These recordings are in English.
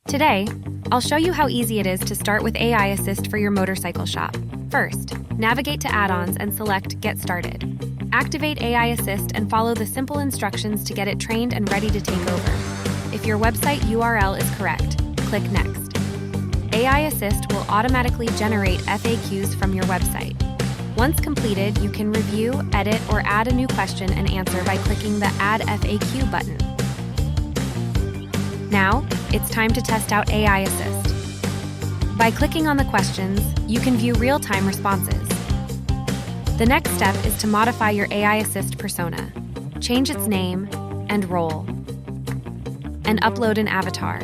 Today, I'll show you how easy it is to start with AI Assist for your motorcycle shop. First, navigate to Add-ons and select Get Started. Activate AI Assist and follow the simple instructions to get it trained and ready to take over. If your website URL is correct, click Next. AI Assist will automatically generate FAQs from your website. Once completed, you can review, edit, or add a new question and answer by clicking the Add FAQ button. Now, it's time to test out AI Assist. By clicking on the questions, you can view real-time responses. The next step is to modify your AI Assist persona, change its name and role, and upload an avatar.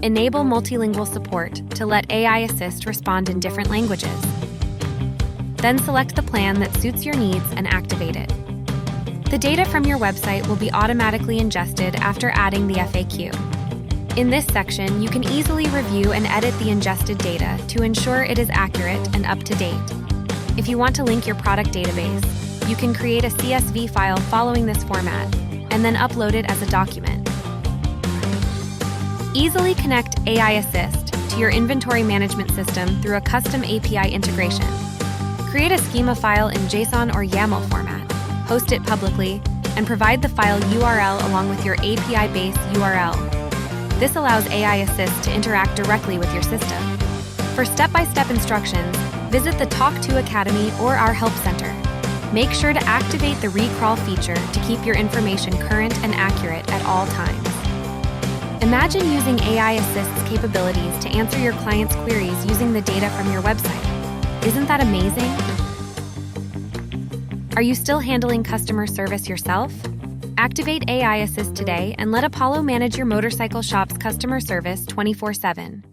Enable multilingual support to let AI Assist respond in different languages. Then select the plan that suits your needs and activate it. The data from your website will be automatically ingested after adding the FAQ. In this section, you can easily review and edit the ingested data to ensure it is accurate and up to date. If you want to link your product database, you can create a CSV file following this format and then upload it as a document. Easily connect AI Assist to your inventory management system through a custom API integration. Create a schema file in JSON or YAML format, host it publicly, and provide the file URL along with your API-based URL. This allows AI Assist to interact directly with your system. For step-by-step instructions, visit the Talk.to Academy or our Help Center. Make sure to activate the recrawl feature to keep your information current and accurate at all times. Imagine using AI Assist's capabilities to answer your clients' queries using the data from your website. Isn't that amazing? Are you still handling customer service yourself? Activate AI Assist today and let Apollo manage your motorcycle shop's customer service 24/7.